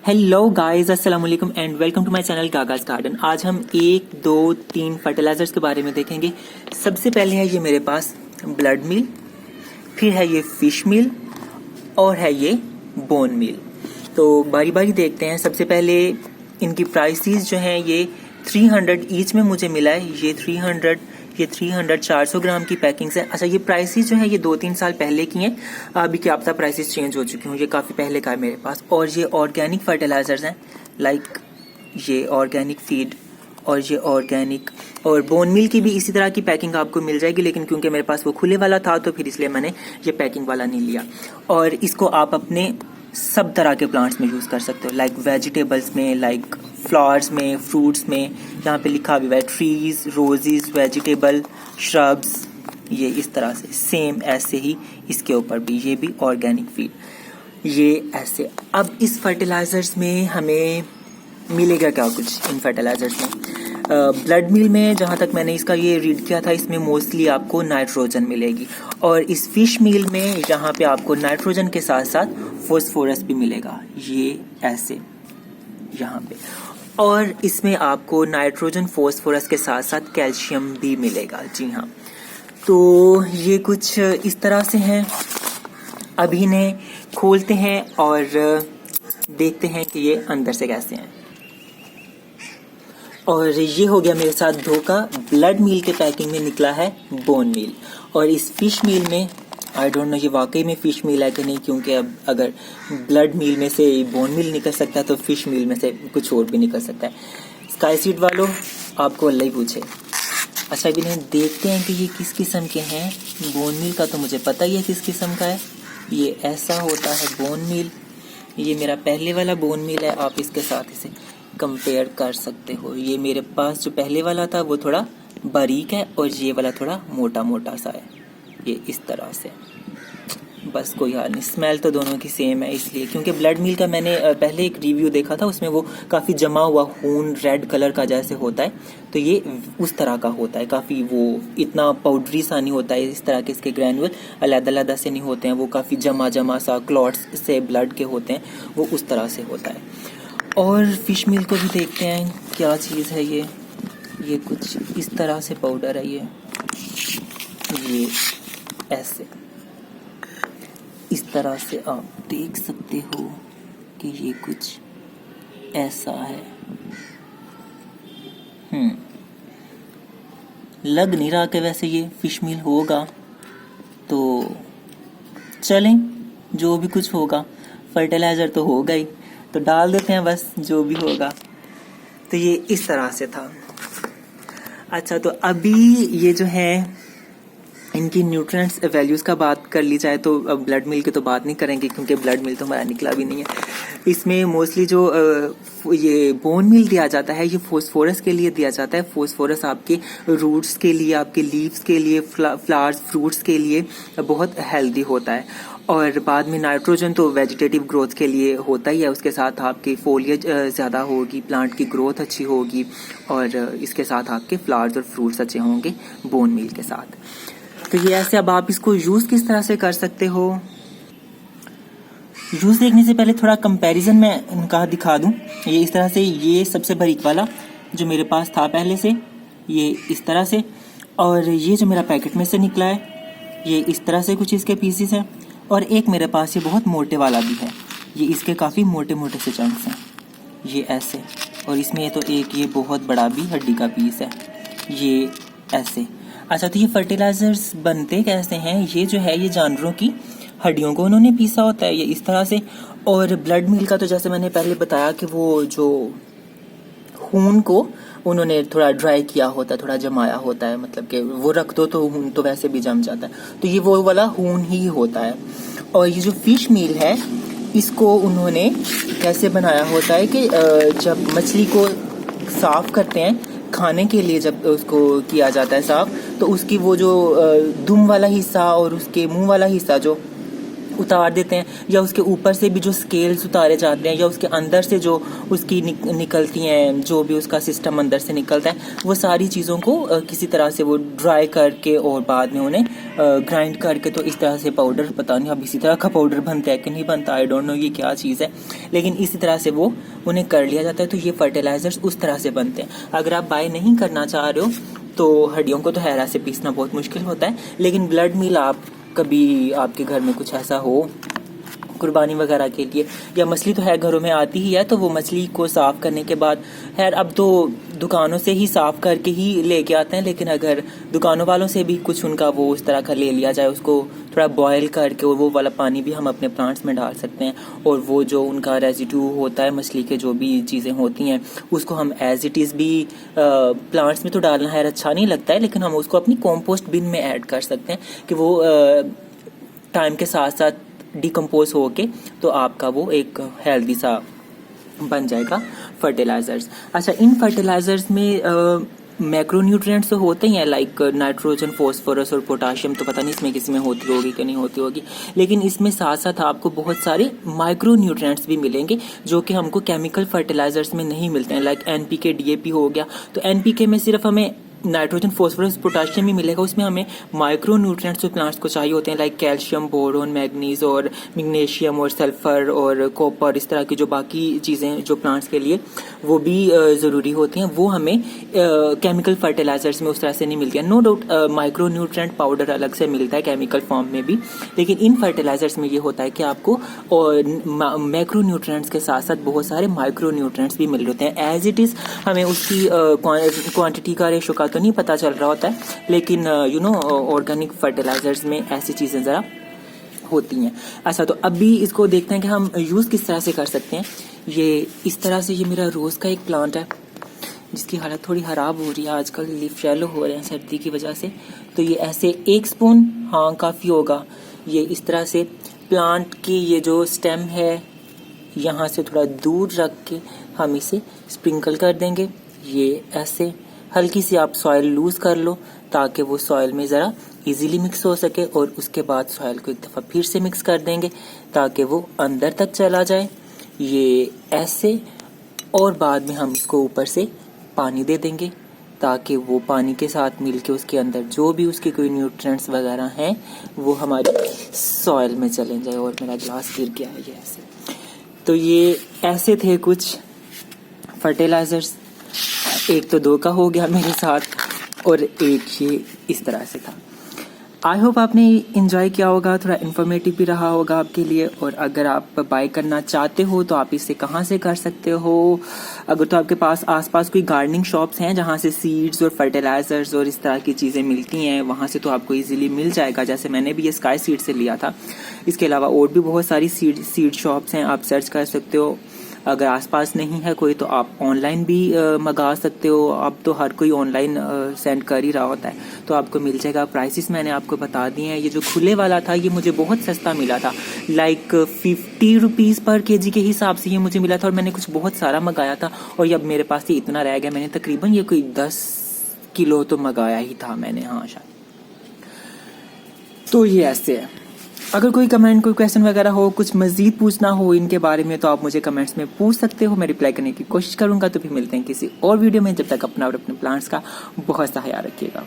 Hello guys, अस्सलाम वालेकुम and welcome to my channel Gaga's garden. आज हम 1 2 3 फर्टिलाइजर्स के बारे में देखेंगे। सबसे पहले है ये मेरे पास ब्लड मील, फिर है ये फिश मील और है ये बोन मील। तो बारी बारी देखते हैं। सबसे पहले इनकी प्राइसेस जो हैं ये 300 ईच में मुझे मिला है। ये 300 400 ग्राम की पैकिंग्स है। अच्छा, ये प्राइसेस जो है ये 2-3 साल पहले की हैं। अभी क्या पता प्राइसेस चेंज हो चुकी हूँ। ये काफ़ी पहले का है मेरे पास। और ये ऑर्गेनिक फर्टिलाइजर्स हैं, लाइक ये ऑर्गेनिक फीड और ये ऑर्गेनिक। और बोन मील की भी इसी तरह की पैकिंग आपको मिल जाएगी, लेकिन क्योंकि मेरे पास वो खुले वाला था तो फिर इसलिए मैंने ये पैकिंग वाला नहीं लिया। और इसको आप अपने सब तरह के प्लांट्स में यूज़ कर सकते हो, लाइक वेजिटेबल्स में, लाइक फ्लावर्स में, फ्रूट्स में। यहाँ पे लिखा भी है ट्रीज, रोजेज, वेजिटेबल, श्रब्स। ये इस तरह से सेम ऐसे ही इसके ऊपर भी, ये भी ऑर्गेनिक फीड। ये ऐसे। अब इस फर्टिलाइजर्स में हमें मिलेगा क्या कुछ इन फर्टिलाइजर्स में? ब्लड मील में जहाँ तक मैंने इसका ये रीड किया था, इसमें मोस्टली आपको नाइट्रोजन मिलेगी। और इस फिश मील में यहाँ पे आपको नाइट्रोजन के साथ साथ फॉस्फोरस भी मिलेगा, ये ऐसे यहाँ पे। और इसमें आपको नाइट्रोजन फॉस्फोरस के साथ साथ कैल्शियम भी मिलेगा। जी हाँ, तो ये कुछ इस तरह से हैं। अभी इन्हें खोलते हैं और देखते हैं कि ये अंदर से कैसे हैं। और ये हो गया मेरे साथ धोखा। ब्लड मील के पैकिंग में निकला है बोन मील, और इस फिश मील में आई डोंट नो ये वाकई में फिश मील है कि नहीं, क्योंकि अब अगर ब्लड मील में से बोन मील निकल सकता है तो फिश मील में से कुछ और भी निकल सकता है। स्काई सीड वालों, आपको अल्लाह ही पूछे। अच्छा, अभी नहीं देखते हैं कि ये किस किस्म के हैं। बोन मील का तो मुझे पता ही है किस किस्म का है। ये ऐसा होता है बोन मील। ये मेरा पहले वाला बोन मील है, आप इसके साथ इसे कंपेयर कर सकते हो। ये मेरे पास जो पहले वाला था वो थोड़ा बारीक है और ये वाला थोड़ा मोटा मोटा सा है। ये इस तरह से, बस कोई हाल नहीं। स्मेल तो दोनों की सेम है, इसलिए क्योंकि ब्लड मील का मैंने पहले एक रिव्यू देखा था, उसमें वो काफ़ी जमा हुआ खून रेड कलर का जैसे होता है, तो ये उस तरह का होता है। काफ़ी वो इतना पाउडरी सा नहीं होता है, इस तरह के इसके ग्रैनुअल अलग-अलग से नहीं होते हैं। वो काफ़ी जमा जमा सा क्लॉट्स से ब्लड के होते हैं, वो उस तरह से होता है। और फिश मील को भी देखते हैं क्या चीज़ है ये कुछ इस तरह से पाउडर है। ये ऐसे इस तरह से आप देख सकते हो कि ये कुछ ऐसा है। लग नहीं रहा कि वैसे ये फिश मील होगा, तो चलें जो भी कुछ होगा, फर्टिलाइज़र तो होगा ही, तो डाल देते हैं बस जो भी होगा। तो ये इस तरह से था। अच्छा, तो अभी ये जो है इनकी न्यूट्रिएंट्स वैल्यूज़ का बात कर ली जाए तो अब ब्लड मिल की तो बात नहीं करेंगे, क्योंकि ब्लड मिल तो हमारा निकला भी नहीं है। इसमें मोस्टली जो ये बोन मिल दिया जाता है, ये फॉस्फोरस के लिए दिया जाता है। फॉस्फोरस आपके रूट्स के लिए, आपके लीव्स के लिए, फ्लावर्स, फ्रूट्स के लिए बहुत हेल्दी होता है। और बाद में नाइट्रोजन तो वेजिटेटिव ग्रोथ के लिए होता ही है। उसके साथ आपकी फोलिएज ज़्यादा होगी, प्लांट की ग्रोथ अच्छी होगी, और इसके साथ आपके फ्लावर्स और फ्रूट्स अच्छे होंगे बोन मील के साथ। तो ये ऐसे। अब आप इसको यूज़ किस तरह से कर सकते हो? यूज़ देखने से पहले थोड़ा कंपैरिजन मैं इनका दिखा दूं। ये इस तरह से, ये सबसे बारीक वाला जो मेरे पास था पहले से, ये इस तरह से। और ये जो मेरा पैकेट में से निकला है, ये इस तरह से कुछ इसके पीसेस हैं। और एक मेरे पास ये बहुत मोटे वाला भी है, ये इसके काफ़ी मोटे मोटे से चंक्स हैं, ये ऐसे। और इसमें तो एक ये बहुत बड़ा भी हड्डी का पीस है, ये ऐसे। अच्छा, तो ये फर्टिलाइजर्स बनते कैसे हैं? ये जो है ये जानवरों की हड्डियों को उन्होंने पीसा होता है, ये इस तरह से। और ब्लड मील का तो जैसे मैंने पहले बताया कि वो जो खून को उन्होंने थोड़ा ड्राई किया होता है, थोड़ा जमाया होता है, मतलब कि वो रख दो तो खून तो वैसे भी जम जाता है, तो ये वो वाला खून ही होता है। और ये जो फिश मील है, इसको उन्होंने कैसे बनाया होता है कि जब मछली को साफ करते हैं खाने के लिए, जब उसको किया जाता है साफ, तो उसकी वो जो दुम वाला हिस्सा और उसके मुंह वाला हिस्सा जो उतार देते हैं, या उसके ऊपर से भी जो स्केल्स उतारे जाते हैं, या उसके अंदर से जो उसकी निकलती हैं, जो भी उसका सिस्टम अंदर से निकलता है, वो सारी चीज़ों को किसी तरह से वो ड्राई करके और बाद में उन्हें ग्राइंड करके, तो इस तरह से पाउडर, पता नहीं अब इसी तरह का पाउडर बनता है कि नहीं बनता, आई डोंट नो ये क्या चीज़ है, लेकिन इसी तरह से वो उन्हें कर लिया जाता है। तो ये फर्टिलाइजर्स उस तरह से बनते हैं। अगर आप बाय नहीं करना चाह रहे हो तो हड्डियों को तो हैरा से पीसना बहुत मुश्किल होता है, लेकिन ब्लड मील आप कभी आपके घर में कुछ ऐसा हो कुर्बानी वगैरह के लिए, या मछली तो है घरों में आती ही है, तो वो मछली को साफ़ करने के बाद, खैर अब तो दुकानों से ही साफ़ करके ही लेके आते हैं, लेकिन अगर दुकानों वालों से भी कुछ उनका वो उस तरह का ले लिया जाए, उसको थोड़ा बॉयल करके, और वो वाला पानी भी हम अपने प्लांट्स में डाल सकते हैं, और वो जो उनका रेजिड्यू होता है मछली के जो भी चीज़ें होती हैं उसको हम एज इट इज़ भी प्लांट्स में तो डालना है अच्छा नहीं लगता है, लेकिन हम उसको अपनी कॉम्पोस्ट बिन में ऐड कर सकते हैं कि वो टाइम के साथ साथ डिकम्पोज हो के तो आपका वो एक हेल्दी सा बन जाएगा फर्टिलाइजर्स। अच्छा, इन फर्टिलाइजर्स में मैक्रोन्यूट्रिएंट्स तो होते ही हैं, लाइक नाइट्रोजन, फॉस्फोरस और पोटाशियम, तो पता नहीं इसमें किसी में होती होगी कि नहीं होती होगी, लेकिन इसमें साथ साथ आपको बहुत सारे माइक्रोन्यूट्रिएंट्स भी मिलेंगे जो कि हमको केमिकल फर्टिलाइजर्स में नहीं मिलते हैं, लाइक एनपीके, डीएपी हो गया। तो एनपीके में सिर्फ हमें नाइट्रोजन, फॉस्फोरस, पोटाशियम ही मिलेगा, उसमें हमें माइक्रो न्यूट्रिएंट्स जो प्लांट्स को चाहिए होते हैं, लाइक कैल्शियम, बोरोन, मैग्नीज और मैग्नीशियम और सल्फर और कॉपर, इस तरह की जो बाकी चीज़ें जो प्लांट्स के लिए वो भी ज़रूरी होती हैं, वो हमें केमिकल फर्टिलाइजर्स में उस तरह से नहीं मिलती है। No doubt micro nutrient powder अलग से मिलता है केमिकल फॉर्म में भी, लेकिन इन फर्टिलाइजर्स में ये होता है कि आपको मैक्रो न्यूट्रिएंट्स के साथ साथ बहुत सारे माइक्रो न्यूट्रिएंट्स भी मिल रहे हैं। एज इट इज़ हमें उसकी क्वांटिटी का, रेशो का तो नहीं पता चल रहा होता है, लेकिन ऑर्गेनिक फर्टिलाइजर्स में ऐसी चीज़ें ज़रा होती हैं। अच्छा, तो अभी इसको देखते हैं कि हम यूज़ किस तरह से कर सकते हैं। ये इस तरह से, ये मेरा रोज़ का एक प्लांट है जिसकी हालत थोड़ी ख़राब हो रही है आजकल, लीफ शैलो हो रहे हैं सर्दी की वजह से। तो ये ऐसे 1 स्पून, हाँ काफ़ी होगा, ये इस तरह से प्लांट की ये जो स्टेम है यहाँ से थोड़ा दूर रख के हम इसे स्प्रिंकल कर देंगे। ये ऐसे हल्की सी आप सॉइल लूज़ कर लो ताकि वो सॉइल में ज़रा इजीली मिक्स हो सके, और उसके बाद सॉइल को एक दफ़ा फिर से मिक्स कर देंगे ताकि वो अंदर तक चला जाए, ये ऐसे। और बाद में हम इसको ऊपर से पानी दे देंगे ताकि वो पानी के साथ मिलके उसके अंदर जो भी उसके कोई न्यूट्रिएंट्स वगैरह हैं वो हमारी सॉइल में चले जाए। और मेरा ग्लास गिर गया है ये ऐसे। तो ये ऐसे थे कुछ फर्टिलाइजर्स, एक तो 2 का हो गया मेरे साथ, और एक ये इस तरह से था। आई होप आपने इन्जॉय किया होगा, थोड़ा इन्फॉर्मेटिव भी रहा होगा आपके लिए। और अगर आप बाय करना चाहते हो तो आप इसे कहाँ से कर सकते हो? अगर तो आपके पास आसपास कोई गार्डनिंग शॉप्स हैं जहाँ से सीड्स और फर्टिलाइजर्स और इस तरह की चीज़ें मिलती हैं, वहाँ से तो आपको इजीली मिल जाएगा। जैसे मैंने भी ये स्काई सीड से लिया था। इसके अलावा और भी बहुत सारी सीड शॉप्स हैं, आप सर्च कर सकते हो। अगर आसपास नहीं है कोई तो आप ऑनलाइन भी मंगा सकते हो। अब तो हर कोई ऑनलाइन सेंड कर ही रहा होता है, तो आपको मिल जाएगा। प्राइसेस मैंने आपको बता दिए हैं। ये जो खुले वाला था ये मुझे बहुत सस्ता मिला था, लाइक 50 रुपीज़ पर केजी के हिसाब से ये मुझे मिला था, और मैंने कुछ बहुत सारा मंगाया था, और ये अब मेरे पास ही इतना रह गया। मैंने तकरीबन ये कोई 10 किलो तो मंगाया ही था मैंने, हाँ शायद। तो ये ऐसे है। अगर कोई कमेंट, कोई क्वेश्चन वगैरह हो, कुछ मजीद पूछना हो इनके बारे में, तो आप मुझे कमेंट्स में पूछ सकते हो। मैं रिप्लाई करने की कोशिश करूंगा। तो फिर मिलते हैं किसी और वीडियो में। जब तक अपना और अपने प्लांट्स का बहुत सा ख्याल रखिएगा।